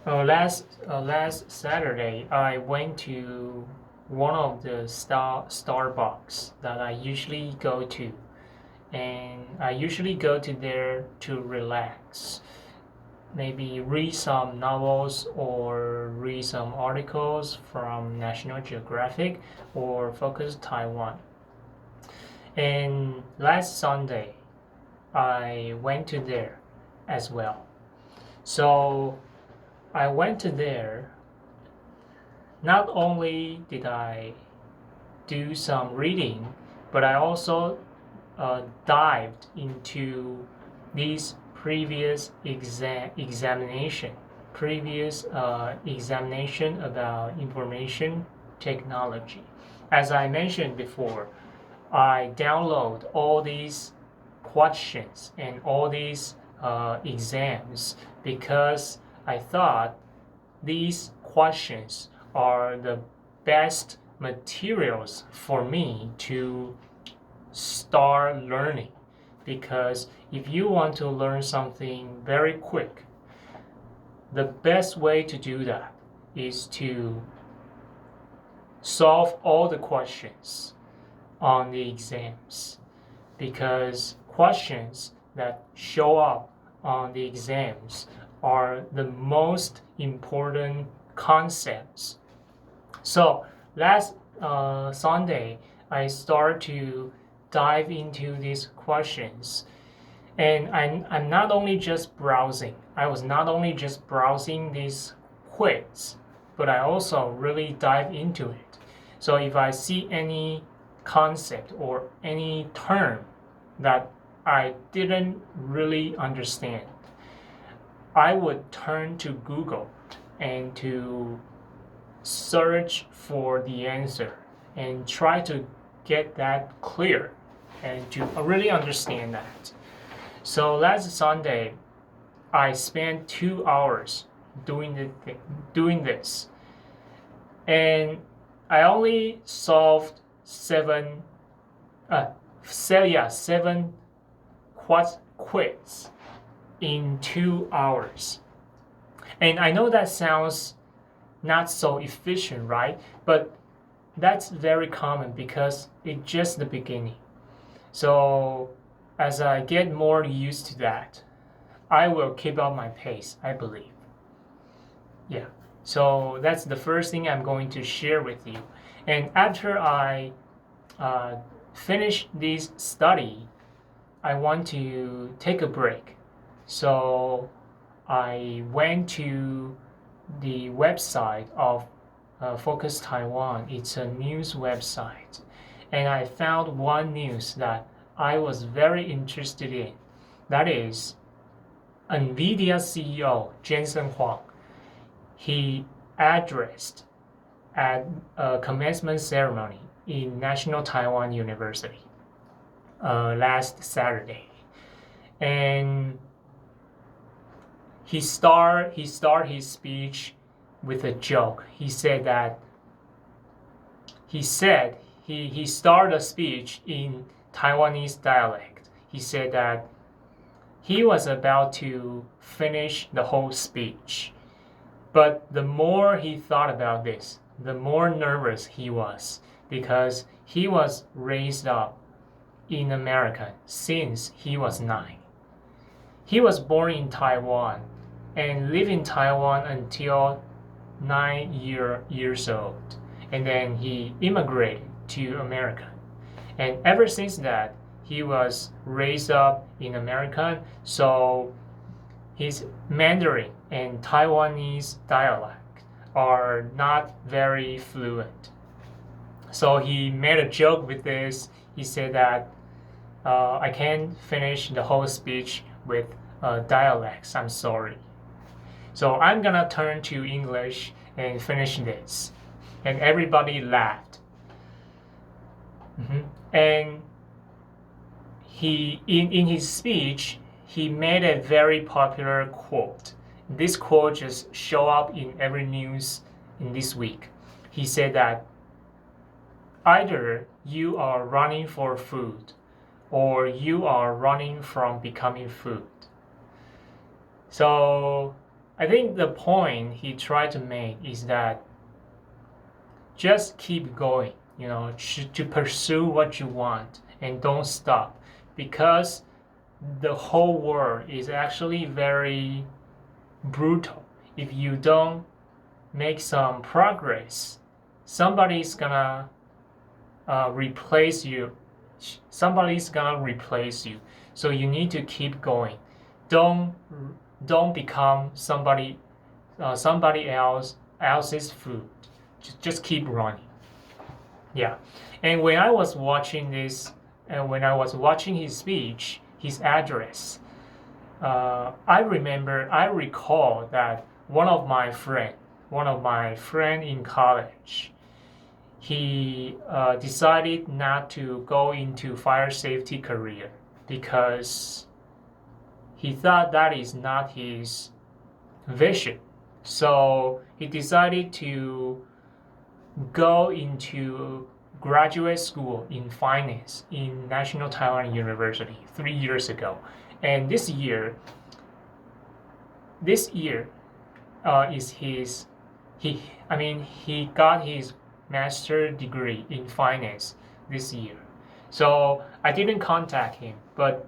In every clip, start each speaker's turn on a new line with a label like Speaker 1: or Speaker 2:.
Speaker 1: Last Saturday, I went to one of the Starbucks that I usually go to, and I usually go to there to relax, maybe read some novels or read some articles from National Geographic or Focus Taiwan. And last Sunday, I went to there as well. So I went to there. Not only did I do some reading, but I also dived into these previous examination about information technology. As I mentioned before, I download all these questions and all these exams because I thought these questions are the best materials for me to start learning. Because if you want to learn something very quick, the best way to do that is to solve all the questions on the exams. Because questions that show up on the exams are the most important concepts. So last Sunday, I started to dive into these questions. And I'm not only just browsing, I was not only just browsing these quiz, but I also really dive into it. So if I see any concept or any term that I didn't really understand, I would turn to Google and to search for the answer and try to get that clear and to really understand that. So last Sunday, I spent 2 hours doing this, and I only solved seven quiz in 2 hours. And I know that sounds not so efficient, right? But that's very common because it's just the beginning. So as I get more used to that, I will keep up my pace, I believe. Yeah. So that's the first thing I'm going to share with you. And after I finish this study, I want to take a break. So I went to the website of Focus Taiwan. It's a news website. And I found one news that I was very interested in. That is NVIDIA CEO Jensen Huang. He addressed at a commencement ceremony in National Taiwan University last Saturday. And he start his speech with a joke. He started a speech in Taiwanese dialect. He said that he was about to finish the whole speech, but the more he thought about this, the more nervous he was because he was raised up in America since he was 9. He was born in Taiwan and lived in Taiwan until 9 years old, and then he immigrated to America. And ever since that, he was raised up in America, so his Mandarin and Taiwanese dialect are not very fluent. So he made a joke with this. He said that I can't finish the whole speech with dialects. I'm sorry. So I'm gonna turn to English and finish this. And everybody laughed. And in his speech, he made a very popular quote. This quote just show up in every news in this week. He said that either you are running for food or you are running from becoming food. So I think the point he tried to make is that just keep going, to pursue what you want and don't stop, because the whole world is actually very brutal. If you don't make some progress, somebody's gonna replace you. Somebody's gonna replace you. So you need to keep going. Don't don't become somebody else's food. Just keep running. Yeah. And when I was watching this, and when I was watching his speech, his address, I recall that one of my friend in college, he decided not to go into fire safety career because he thought that is not his vision. So he decided to go into graduate school in finance in National Taiwan University 3 years ago, and this year is his he I mean he got his master degree in finance this year. So I didn't contact him, but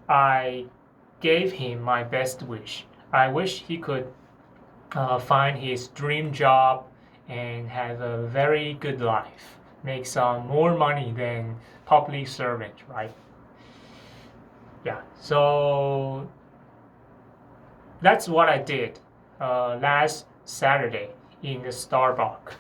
Speaker 1: I gave him my best wish. I wish he could find his dream job and have a very good life, make some more money than public servant, right? Yeah. So that's what I did last Saturday in the Starbucks,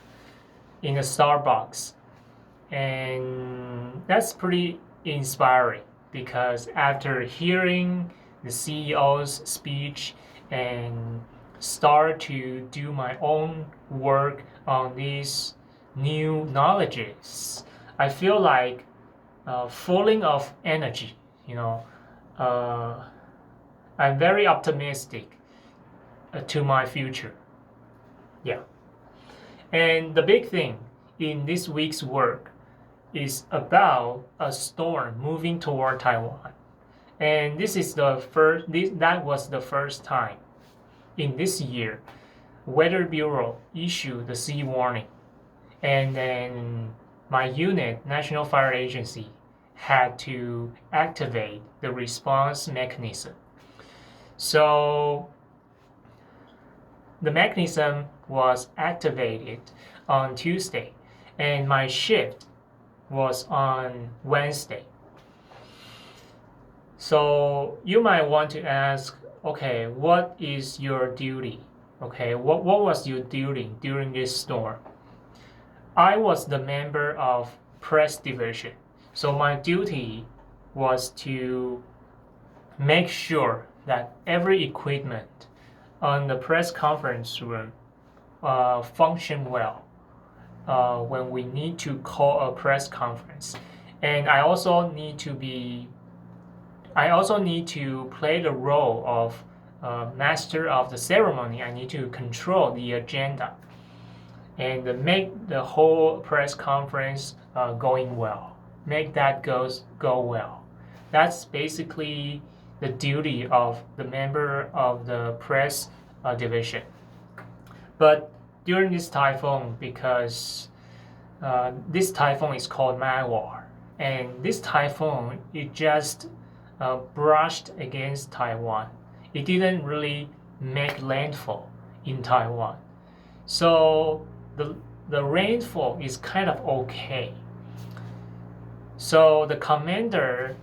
Speaker 1: and that's pretty inspiring because after hearing the CEO's speech and start to do my own work on these new knowledges, I feel like falling of energy. Uh, I'm very optimistic to my future. Yeah. And the big thing in this week's work is about a storm moving toward Taiwan. And that was the first time in this year Weather Bureau issued the sea warning. And then my unit, National Fire Agency, had to activate the response mechanism. So the mechanism was activated on Tuesday, and my shift was on Wednesday. So you might want to ask, okay, what is your duty? Okay, what was your duty during this storm? I was the member of press division, so my duty was to make sure that every equipment on the press conference room function well when we need to call a press conference. And I also need to play the role of master of the ceremony. I need to control the agenda and make the whole press conference going well. Make that go well. That's basically the duty of the member of the press division. But during this typhoon, because this typhoon is called Maiwar, and this typhoon, it just brushed against Taiwan. It didn't really make landfall in Taiwan. So the rainfall is kind of okay. So the commander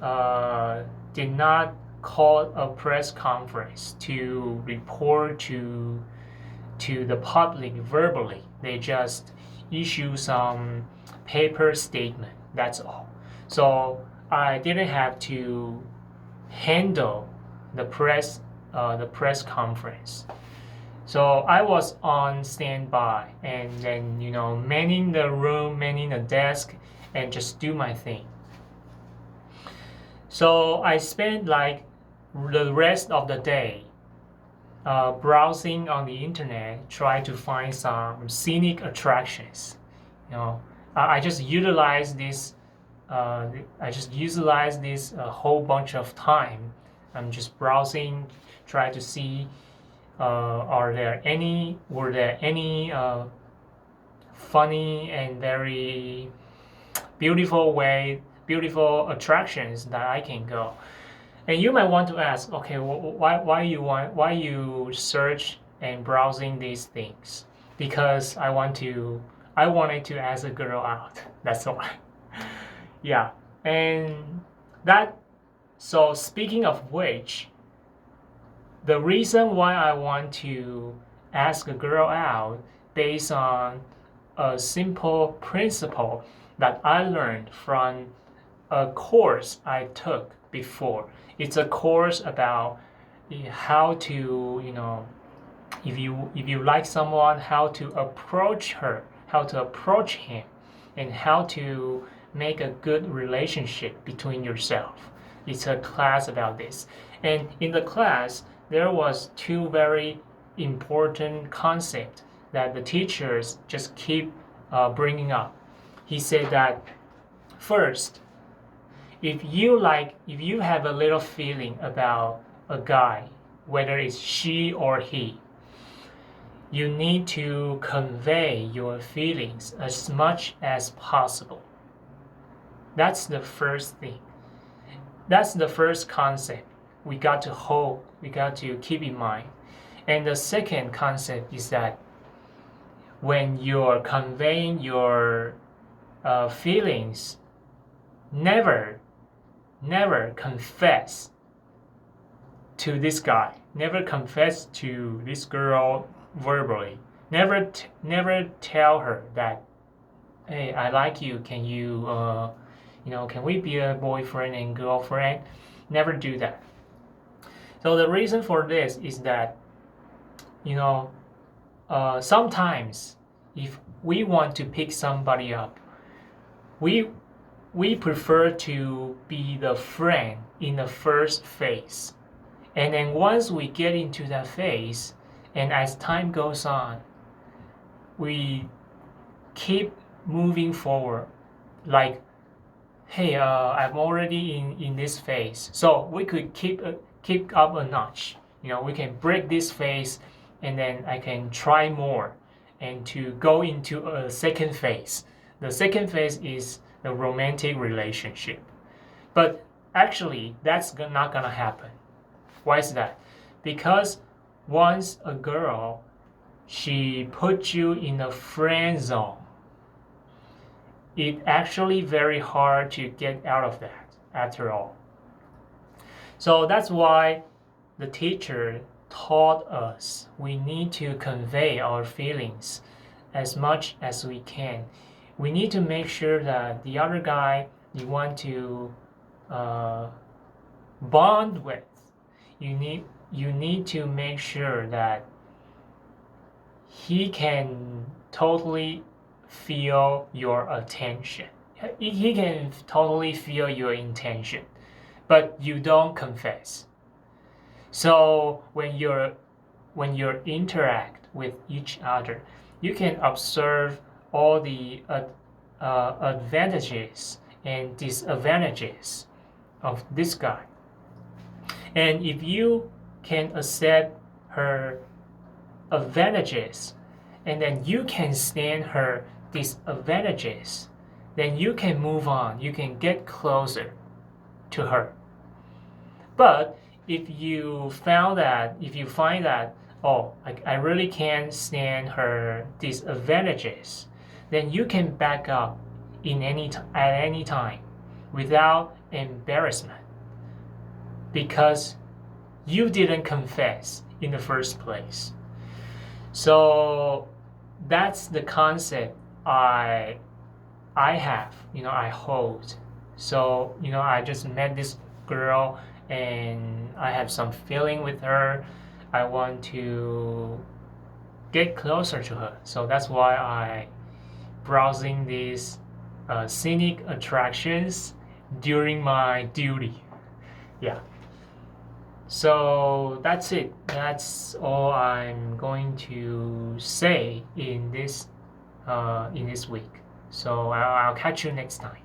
Speaker 1: did not call a press conference to report to the public verbally. They just issue some paper statement. That's all. So I didn't have to handle the press conference. So I was on standby and then manning the room, manning the desk, and just do my thing. So I spent like the rest of the day browsing on the internet, try to find some scenic attractions. I just utilized this. A whole bunch of time. I'm just browsing, try to see were there any funny and very beautiful attractions that I can go? And you might want to ask, okay, why you search and browsing these things? Because I wanted to ask a girl out. That's why. Yeah, and that. So speaking of which, the reason why I want to ask a girl out based on a simple principle that I learned from a course I took before. It's a course about how to, if you like someone, how to approach her, how to approach him, and how to make a good relationship between yourself. It's a class about this. And in the class, there was two very important concepts that the teachers just keep bringing up. He said that first, if you have a little feeling about a guy, whether it's she or he, you need to convey your feelings as much as possible. That's the first thing. That's the first concept we got to keep in mind. And the second concept is that when you're conveying your feelings, never confess to this guy. Never confess to this girl verbally. Never tell her that, hey, I like you. Can you, can we be a boyfriend and girlfriend? Never do that. So the reason for this is that, sometimes if we want to pick somebody up, we prefer to be the friend in the first phase. And then once we get into that phase, and as time goes on, we keep moving forward. Like, hey, I'm already in this phase, so we could keep up a notch. We can break this phase, and then I can try more, and to go into a second phase. The second phase is the romantic relationship. But actually, that's not gonna happen. Why is that? Because once a girl, she puts you in a friend zone, it's actually very hard to get out of that after all. So that's why the teacher taught us we need to convey our feelings as much as we can. We need to make sure that the other guy you want to bond with, you need to make sure that he can totally feel your attention. He can totally feel your intention, but you don't confess. So when you interact with each other, you can observe all the advantages and disadvantages of this guy. And if you can accept her advantages, and then you can stand her disadvantages, then you can move on. You can get closer to her. But if you find that, oh, I really can't stand her disadvantages, then you can back up at any time without embarrassment, because you didn't confess in the first place. So that's the concept I have, I hold. So, I just met this girl and I have some feeling with her. I want to get closer to her. So that's why I browsing these scenic attractions during my duty. Yeah. So that's it. That's all I'm going to say in this week. So I'll catch you next time.